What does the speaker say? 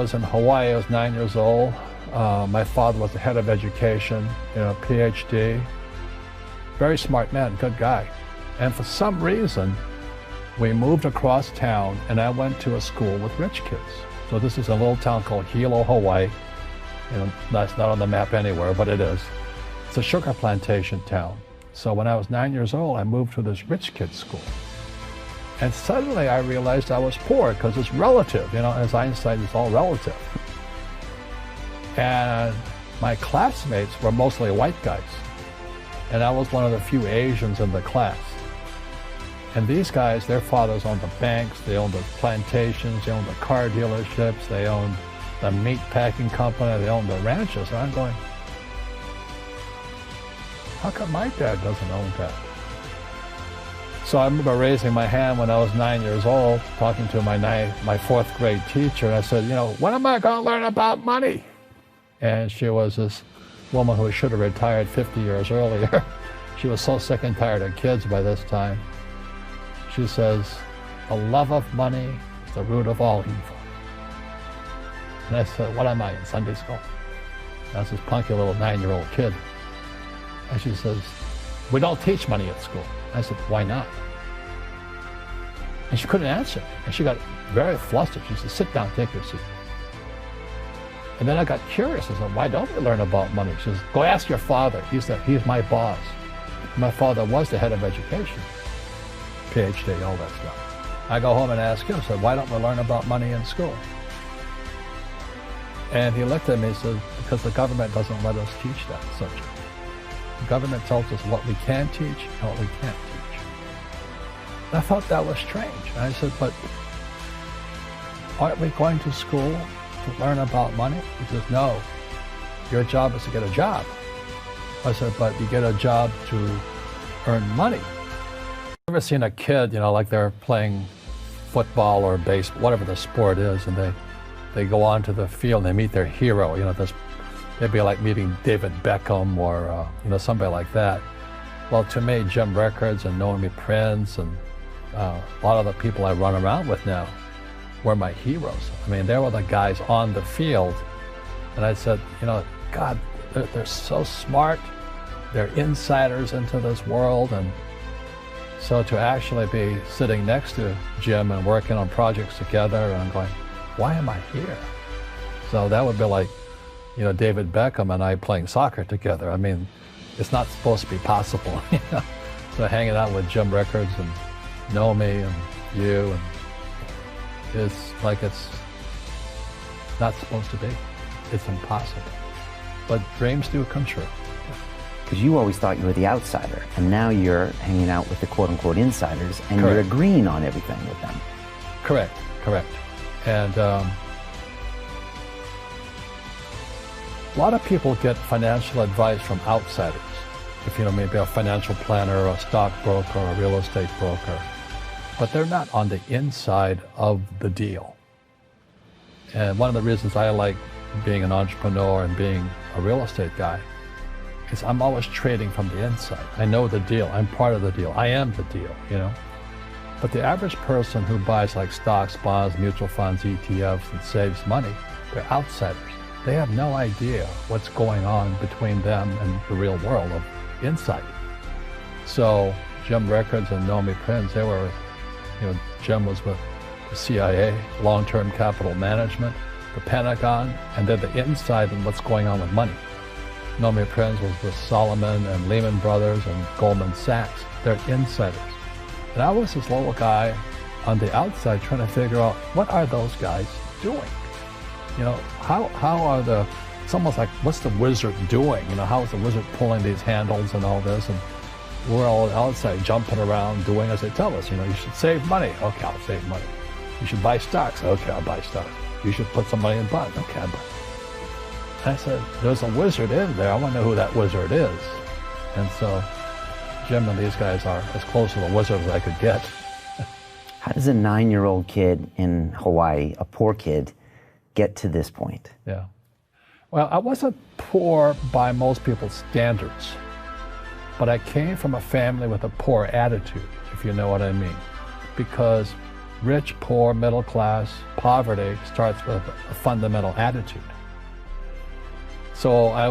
I was in Hawaii. I was 9 years old. My father was the head of education, PhD. Very smart man, good guy. And for some reason, we moved across town and I went to a school with rich kids. So this is a little town called Hilo, Hawaii. That's not on the map anywhere, but it is. It's a sugar plantation town. So when I was 9 years old, I moved to this rich kid school. And suddenly I realized I was poor because it's relative, as Einstein, it's all relative. And my classmates were mostly white guys. And I was one of the few Asians in the class. And these guys, their fathers owned the banks, they owned the plantations, they owned the car dealerships, they owned the meat packing company, they owned the ranches. And I'm going, how come my dad doesn't own that? So I remember raising my hand when I was 9 years old, talking to my fourth grade teacher, and I said, when am I going to learn about money? And she was this woman who should have retired 50 years earlier. She was so sick and tired of kids by this time. She says, the love of money is the root of all evil. And I said, what am I, in Sunday school? And I was this punky little 9-year-old kid. And she says, we don't teach money at school. I said, why not? And she couldn't answer. And she got very flustered. She said, sit down, take your seat. And then I got curious. I said, why don't we learn about money? She says, go ask your father. He's my boss. My father was the head of education. PhD, all that stuff. I go home and ask him, I said, why don't we learn about money in school? And he looked at me and said, because the government doesn't let us teach that subject. The government tells us what we can teach and what we can't teach. And I thought that was strange. And I said, but aren't we going to school to learn about money? He says, no, your job is to get a job. I said, but you get a job to earn money. I've never seen a kid, like they're playing football or baseball, whatever the sport is, and they go onto the field and they meet their hero. They'd be like meeting David Beckham or somebody like that. Well, to me, Jim Rickards and Noami Prince and a lot of the people I run around with now were my heroes. I mean, they were the guys on the field. And I said, God, they're so smart. They're insiders into this world. And so to actually be sitting next to Jim and working on projects together, and I'm going, why am I here? So that would be like, David Beckham and I playing soccer together. I mean, it's not supposed to be possible. So hanging out with Jim Rickards and Noami and you, and it's like it's not supposed to be. It's impossible. But dreams do come true. Because you always thought you were the outsider, and now you're hanging out with the quote-unquote insiders, and Correct. You're agreeing on everything with them. Correct. And a lot of people get financial advice from outsiders. If maybe a financial planner, or a stockbroker, or a real estate broker, but they're not on the inside of the deal. And one of the reasons I like being an entrepreneur and being a real estate guy is I'm always trading from the inside. I know the deal. I'm part of the deal. I am the deal, But the average person who buys like stocks, bonds, mutual funds, ETFs, and saves money, they're outsiders. They have no idea what's going on between them and the real world of insight. So Jim Rickards and Noami Prince, they were, Jim was with the CIA, Long-Term Capital Management, the Pentagon, and they're the inside on what's going on with money. Noami Prince was with Solomon and Lehman Brothers and Goldman Sachs. They're insiders. And I was this little guy on the outside trying to figure out, what are those guys doing? How are it's almost like, what's the wizard doing? How is the wizard pulling these handles and all this? And we're all outside jumping around doing as they tell us. You should save money. Okay, I'll save money. You should buy stocks. Okay, I'll buy stocks. You should put some money in bonds. Okay, I'll buy. I said, there's a wizard in there. I want to know who that wizard is. And so Jim and these guys are as close to the wizard as I could get. How does a 9-year-old kid in Hawaii, a poor kid, get to this point? Yeah. Well, I wasn't poor by most people's standards, but I came from a family with a poor attitude, if you know what I mean. Because rich, poor, middle class, poverty starts with a fundamental attitude. So I